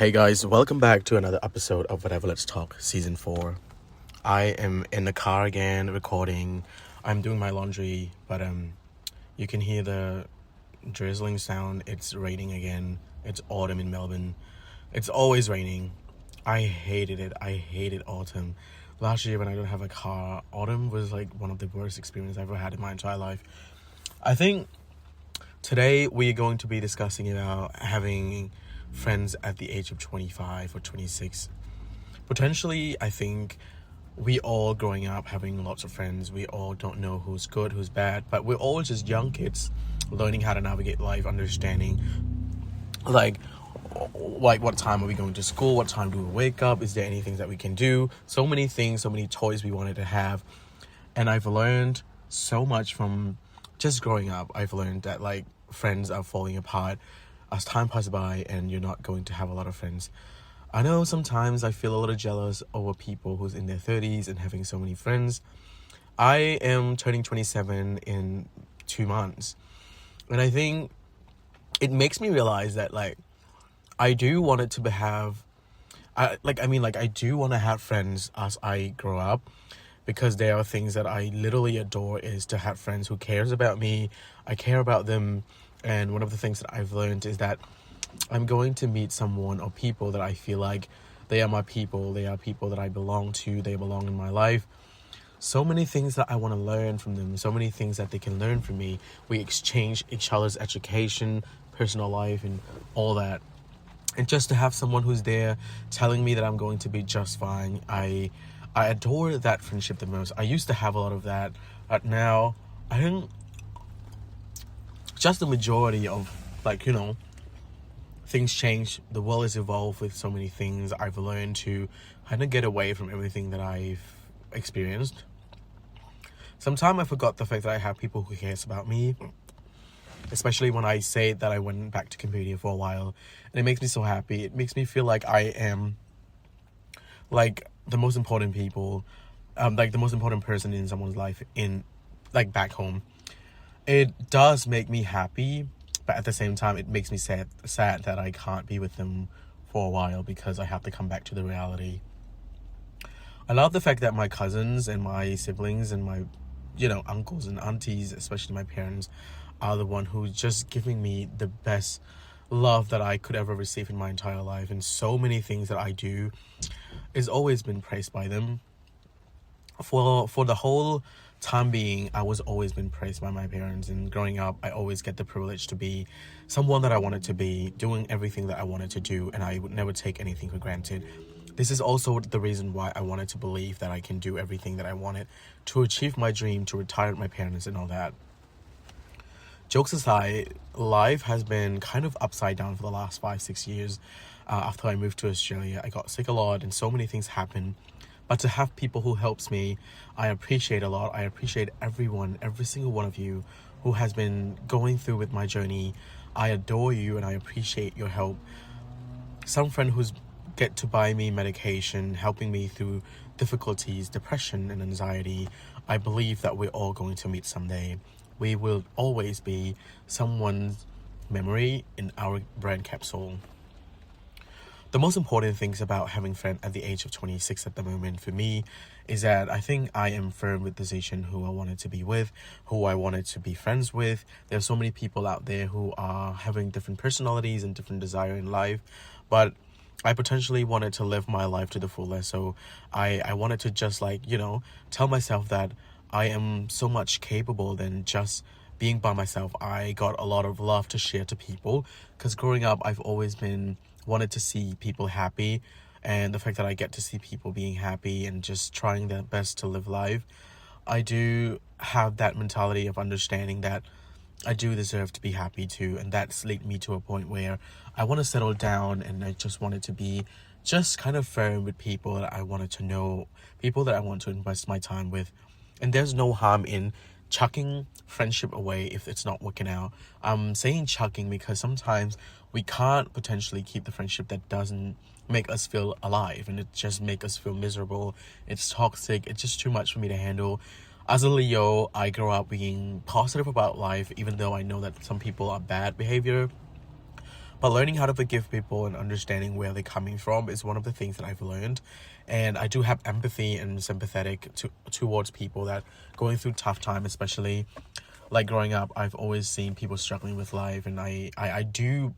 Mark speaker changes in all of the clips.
Speaker 1: Hey guys, welcome back to another episode of Whatever Let's Talk Season 4. I am in the car again recording. I'm doing my laundry, but you can hear the drizzling sound. It's raining again. It's autumn in Melbourne. It's always raining. I hated it. I hated autumn. Last year when I didn't have a car, autumn was like one of the worst experiences I've ever had in my entire life. I think today we're going to be discussing about having friends at the age of 25 or 26. Potentially, I think we all growing up having lots of friends. We all don't know who's good, who's bad, but we're all just young kids learning how to navigate life, understanding like what time are we going to school, what time do we wake up, is there anything that we can do, so many things, so many toys we wanted to have. And I've learned so much from just growing up. I've learned that like friends are falling apart as time passes by and you're not going to have a lot of friends. I know sometimes I feel a little jealous over people who's in their 30s and having so many friends. I am turning 27 in 2 months. And I think it makes me realize that like I do want it to have I do want to have friends as I grow up, because there are things that I literally adore is to have friends who cares about me. I care about them. And one of the things that I've learned is that I'm going to meet someone or people that I feel like they are my people. They are people that I belong to. They belong in my life. So many things that I want to learn from them. So many things that they can learn from me. We exchange each other's education, personal life, and all that. And just to have someone who's there telling me that I'm going to be just fine. I adore that friendship the most. I used to have a lot of that. But now, I think just the majority of, things change. The world has evolved with so many things. I've learned to kind of get away from everything that I've experienced. Sometimes I forgot the fact that I have people who cares about me, especially when I say that I went back to Cambodia for a while, and it makes me so happy. It makes me feel like I am like the most important people, the most important person in someone's life in back home. It does make me happy, but at the same time, it makes me sad that I can't be with them for a while because I have to come back to the reality. I love the fact that my cousins and my siblings and my, uncles and aunties, especially my parents, are the one who's just giving me the best love that I could ever receive in my entire life. And so many things that I do is always been praised by them. For the whole time being, I was always been praised by my parents, and growing up I always get the privilege to be someone that I wanted to be, doing everything that I wanted to do, and I would never take anything for granted. This is also the reason why I wanted to believe that I can do everything that I wanted to achieve my dream, to retire with my parents and all that. Jokes aside, life has been kind of upside down for the last 5-6 years. After I moved to Australia, I got sick a lot and so many things happened. But to have people who helps me, I appreciate a lot. I appreciate everyone, every single one of you who has been going through with my journey. I adore you and I appreciate your help. Some friend who's get to buy me medication, helping me through difficulties, depression and anxiety. I believe that we're all going to meet someday. We will always be someone's memory in our brain capsule. The most important things about having friends at the age of 26 at the moment for me is that I think I am firm with the decision who I wanted to be with, who I wanted to be friends with. There are so many people out there who are having different personalities and different desire in life, but I potentially wanted to live my life to the fullest. So I wanted to just tell myself that I am so much capable than just being by myself. I got a lot of love to share to people because growing up I've always been wanted to see people happy, and the fact that I get to see people being happy and just trying their best to live life, I do have that mentality of understanding that I do deserve to be happy too, and that's led me to a point where I want to settle down, and I just wanted to be just kind of firm with people that I wanted to know, people that I want to invest my time with. And there's no harm in chucking friendship away if it's not working out. I'm saying chucking because sometimes we can't potentially keep the friendship that doesn't make us feel alive, and it just make us feel miserable. It's toxic. It's just too much for me to handle. As a Leo, I grow up being positive about life, even though I know that some people are bad behavior. But learning how to forgive people and understanding where they're coming from is one of the things that I've learned. And I do have empathy and sympathetic towards people that going through tough time, especially like growing up. I've always seen people struggling with life, and I do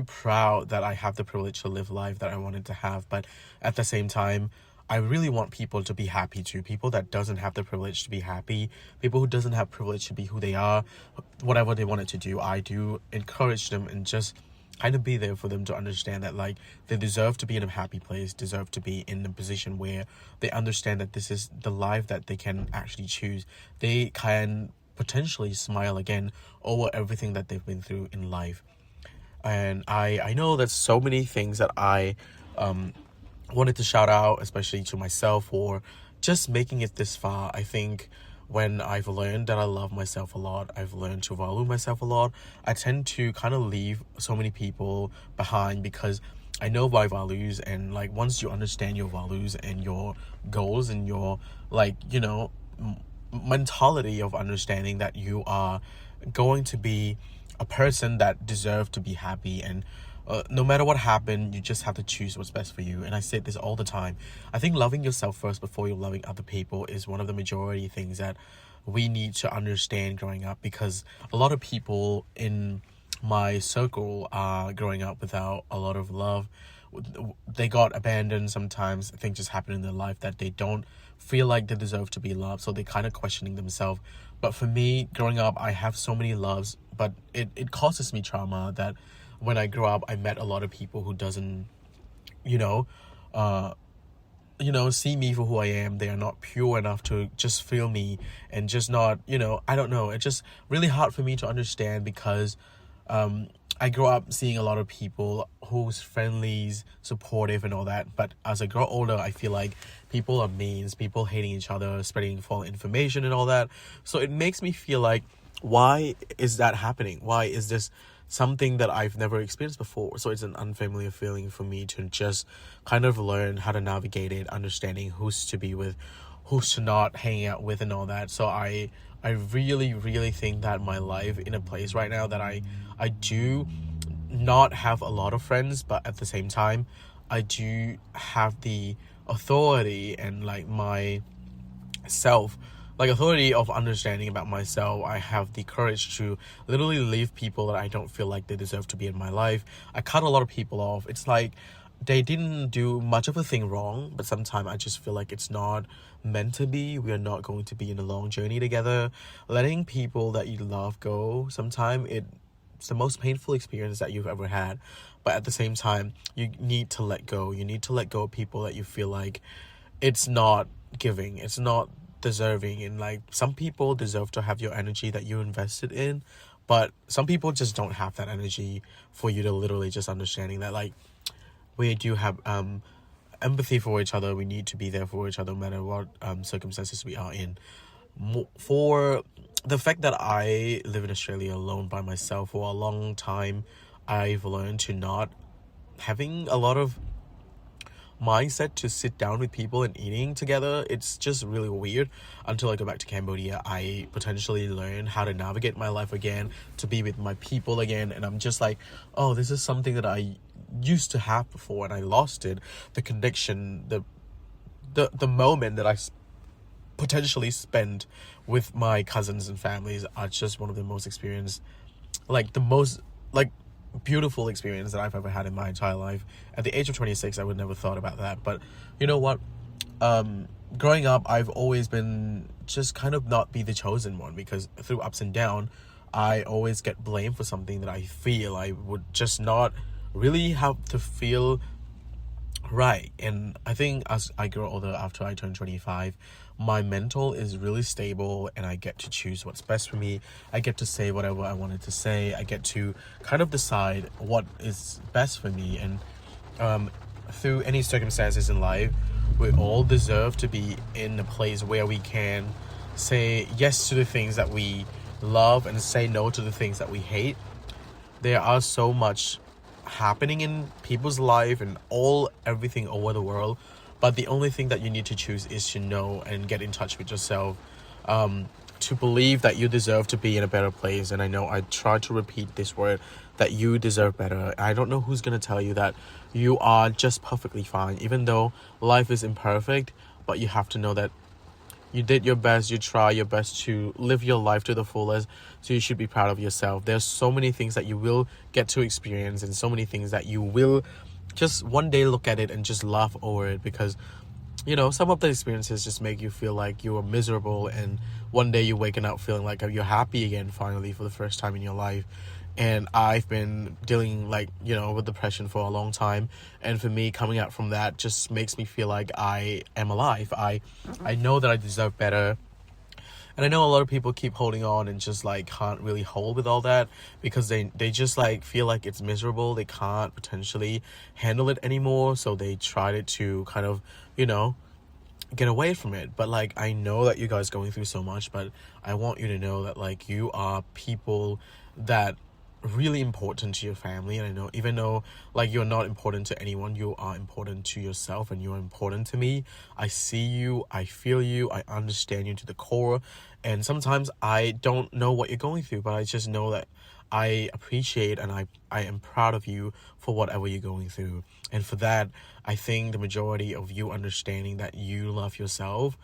Speaker 1: proud that I have the privilege to live life that I wanted to have. But at the same time, I really want people to be happy too. People that doesn't have the privilege to be happy, people who doesn't have privilege to be who they are, whatever they wanted to do, I do encourage them and just kind of be there for them to understand that like they deserve to be in a happy place, deserve to be in a position where they understand that this is the life that they can actually choose. They can potentially smile again over everything that they've been through in life. And I know there's so many things that I wanted to shout out, especially to myself, for just making it this far. I think when I've learned that I love myself a lot, I've learned to value myself a lot, I tend to kind of leave so many people behind because I know my values. And like once you understand your values and your goals and your like, you know, mentality of understanding that you are going to be a person that deserves to be happy, and no matter what happened, you just have to choose what's best for you. And I say this all the time. I think loving yourself first before you're loving other people is one of the majority things that we need to understand growing up, because a lot of people in my circle are growing up without a lot of love. They got abandoned. Sometimes things just happen in their life that they don't feel like they deserve to be loved, so they kind of questioning themselves. But for me, growing up, I have so many loves, but it causes me trauma that when I grew up, I met a lot of people who doesn't, you know, see me for who I am. They are not pure enough to just feel me, and just not, I don't know. It's just really hard for me to understand because I grew up seeing a lot of people who's friendly, supportive and all that. But as I grow older, I feel like people are mean, people hating each other, spreading false information and all that. So it makes me feel like, why is that happening? Why is this something that I've never experienced before? So it's an unfamiliar feeling for me to just kind of learn how to navigate it, understanding who's to be with, who's to not hang out with and all that. So I really, really think that my life in a place right now that I do not have a lot of friends, but at the same time, I do have the authority and like my self, like authority of understanding about myself. I have the courage to literally leave people that I don't feel like they deserve to be in my life. I cut a lot of people off. It's like they didn't do much of a thing wrong, but sometimes I just feel like it's not meant to be. We are not going to be in a long journey together. Letting people that you love go, sometimes it's the most painful experience that you've ever had. But at the same time, you need to let go. You need to let go of people that you feel like it's not giving, it's not deserving. And like some people deserve to have your energy that you invested in, but some people just don't have that energy for you to literally just understanding that like we do have empathy for each other. We need to be there for each other no matter what circumstances we are in. For the fact that I live in Australia alone by myself for a long time, I've learned to not having a lot of mindset to sit down with people and eating together. It's just really weird. Until I go back to Cambodia, I potentially learn how to navigate my life again, to be with my people again. And I'm just like, oh, this is something that I used to have before and I lost it. The connection, the moment that I potentially spend with my cousins and families are just one of the most experienced, like the most like beautiful experience that I've ever had in my entire life. At the age of 26, I would never thought about that. But you know what? Growing up, I've always been just kind of not be the chosen one, because through ups and downs, I always get blamed for something that I feel I would just not really have to feel right. And I think as I grow older, after I turn 25, my mental is really stable and I get to choose what's best for me. I get to say whatever I wanted to say. I get to kind of decide what is best for me. And through any circumstances in life, we all deserve to be in a place where we can say yes to the things that we love and say no to the things that we hate. There are so much happening in people's life and everything over the world, but the only thing that you need to choose is to know and get in touch with yourself. to believe that you deserve to be in a better place. And I know I try to repeat this word, that you deserve better. I don't know who's going to tell you that you are just perfectly fine, even though life is imperfect. But you have to know that you did your best, you try your best to live your life to the fullest, so you should be proud of yourself. There's so many things that you will get to experience, and so many things that you will just one day look at it and just laugh over it, because some of the experiences just make you feel like you are miserable, and one day you're waking up feeling like you're happy again, finally, for the first time in your life. And I've been dealing with depression for a long time, and for me, coming out from that just makes me feel like I am alive. I know that I deserve better. And I know a lot of people keep holding on and just can't really hold with all that, because they just feel like it's miserable. They can't potentially handle it anymore, so they tried to kind of get away from it. But I know that you guys going through so much, but I want you to know that you are people that really important to your family. And I know, even though you're not important to anyone, you are important to yourself, and you're important to me. I see you, I feel you, I understand you to the core. And sometimes I don't know what you're going through, but I just know that I appreciate and I am proud of you for whatever you're going through. And for that, I think the majority of you understanding that you love yourself,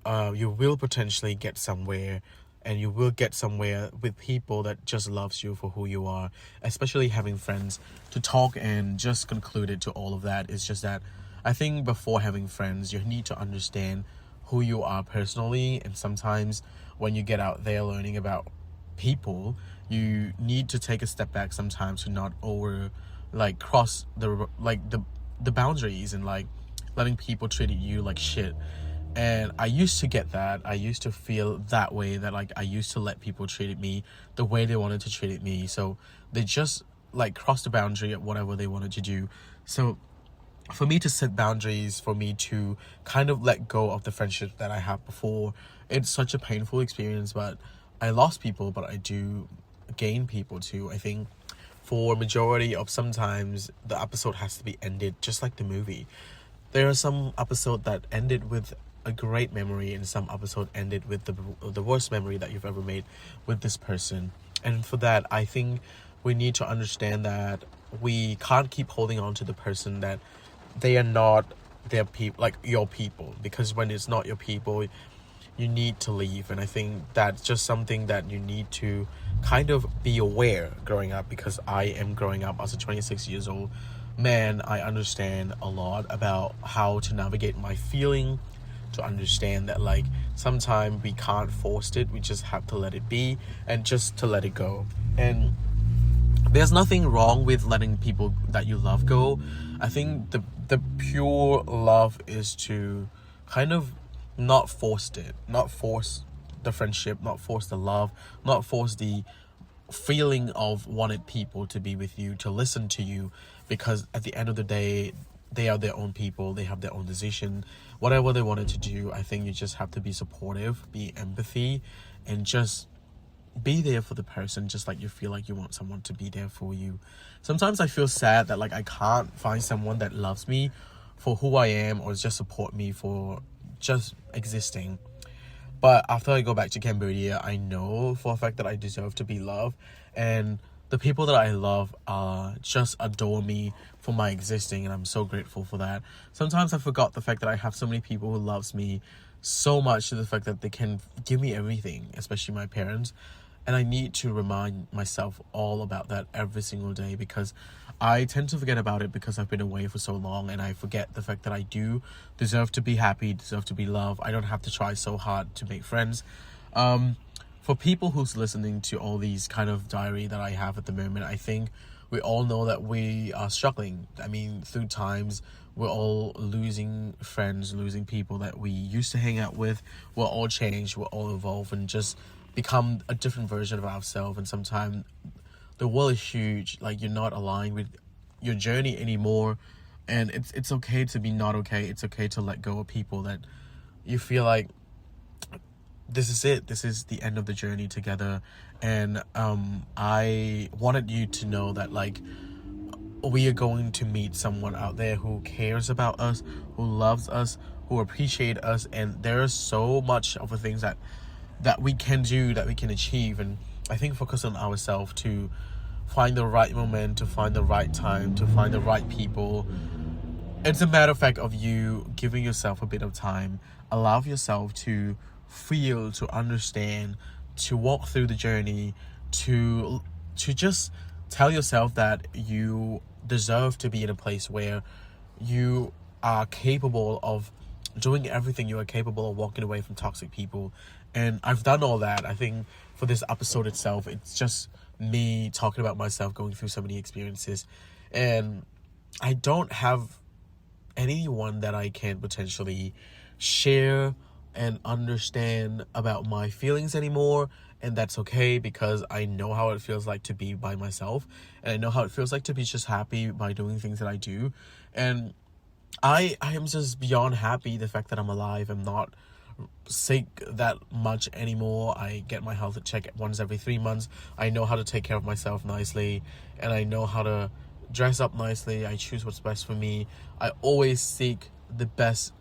Speaker 1: you will potentially get somewhere. And you will get somewhere with people that just loves you for who you are. Especially having friends to talk and just conclude it to all of that. It's just that I think before having friends, you need to understand who you are personally. And sometimes when you get out there learning about people, you need to take a step back sometimes to not cross the boundaries, and letting people treat you like shit. And I used to get that. I used to feel that way, that I used to let people treat me the way they wanted to treat me. So they just crossed the boundary at whatever they wanted to do. So for me to set boundaries, for me to kind of let go of the friendship that I had before, it's such a painful experience. But I lost people, but I do gain people too. I think for majority of sometimes the episode has to be ended just like the movie. There are some episodes that ended with a great memory, and some episode ended with the worst memory that you've ever made with this person. And for that, I think we need to understand that we can't keep holding on to the person that they are not their people, your people, because when it's not your people, you need to leave. And I think that's just something that you need to kind of be aware growing up, because I am growing up as a 26 years old man. I understand a lot about how to navigate my feeling, to understand that sometimes we can't force it, we just have to let it be, and just to let it go. And there's nothing wrong with letting people that you love go. I think the pure love is to kind of not force the friendship, not force the love, not force the feeling of wanted people to be with you, to listen to you, because at the end of the day, they are their own people, they have their own decision, whatever they wanted to do. I think you just have to be supportive, be empathy, and just be there for the person, just like you feel like you want someone to be there for you. Sometimes I feel sad that I can't find someone that loves me for who I am, or just support me for just existing. But after I go back to Cambodia, I know for a fact that I deserve to be loved, and the people that I love just adore me for my existing, and I'm so grateful for that. Sometimes I forgot the fact that I have so many people who loves me so much, to the fact that they can give me everything, especially my parents. And I need to remind myself all about that every single day, because I tend to forget about it because I've been away for so long, and I forget the fact that I do deserve to be happy, deserve to be loved. I don't have to try so hard to make friends. For people who's listening to all these kind of diary that I have at the moment, I think we all know that we are struggling. I mean, through times, we're all losing friends, losing people that we used to hang out with. We're all changed, we're all evolve, and just become a different version of ourselves. And sometimes the world is huge, you're not aligned with your journey anymore, and it's okay to be not okay. It's okay to let go of people that you feel like this is it, this is the end of the journey together. And I wanted you to know that we are going to meet someone out there who cares about us, who loves us, who appreciate us. And there's so much of the things that that we can do, that we can achieve. And I think focus on ourselves to find the right moment, to find the right time, to find the right people. It's a matter of fact of you giving yourself a bit of time, allow yourself to feel, to understand, to walk through the journey, to just tell yourself that you deserve to be in a place where you are capable of doing everything. You are capable of walking away from toxic people. And I've done all that. I think for this episode itself, it's just me talking about myself, going through so many experiences. And I don't have anyone that I can potentially share and understand about my feelings anymore. And that's okay, because I know how it feels like to be by myself, and I know how it feels like to be just happy by doing things that I do. And I am just beyond happy the fact that I'm alive. I'm not sick that much anymore. I get my health check once every 3 months. I know how to take care of myself nicely, and I know how to dress up nicely. I choose what's best for me. I always seek the best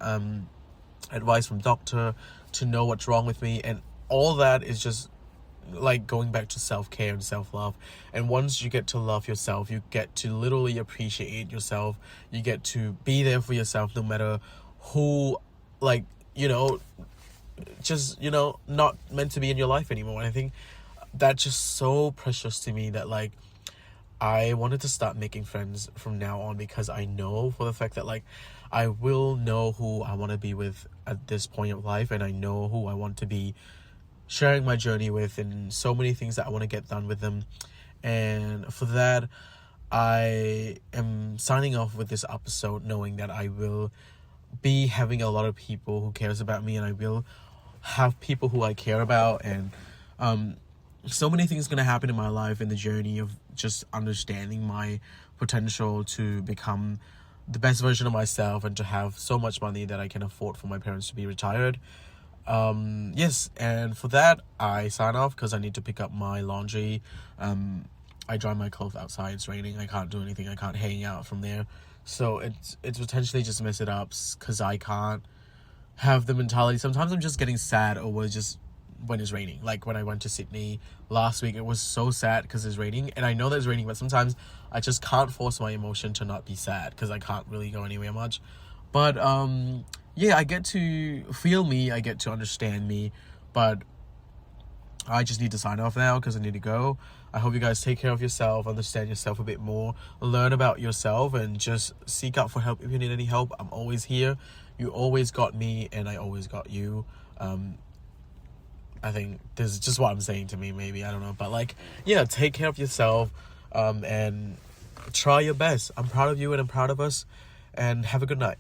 Speaker 1: advice from doctor to know what's wrong with me, and all that is just like going back to self-care and self-love. And once you get to love yourself, you get to literally appreciate yourself. You get to be there for yourself no matter who, like, just not meant to be in your life anymore. And I think that's just so precious to me, that like I wanted to start making friends from now on, because I know for the fact that like I will know who I want to be with at this point of life, and I know who I want to be sharing my journey with, and so many things that I want to get done with them. And for that, I am signing off with this episode knowing that I will be having a lot of people who cares about me, and I will have people who I care about. And so many things going to happen in my life in the journey of just understanding my potential to become the best version of myself, and to have so much money that I can afford for my parents to be retired. Yes, and for that I sign off because I need to pick up my laundry. I dry my clothes outside, it's raining, I can't do anything, I can't hang out from there, so it's potentially just mess it up, because I can't have the mentality. Sometimes I'm just getting sad over just when it's raining. Like when I went to Sydney last week, it was so sad because it's raining, and I know that it's raining, but sometimes I just can't force my emotion to not be sad, because I can't really go anywhere much. But yeah, I get to feel me, I get to understand me, but I just need to sign off now because I need to go. I hope you guys take care of yourself, understand yourself a bit more, learn about yourself, and just seek out for help if you need any help. I'm always here. You always got me, and I always got you. I think this is just what I'm saying to me, maybe, I don't know. But like, yeah, take care of yourself, and try your best. I'm proud of you, and I'm proud of us, and have a good night.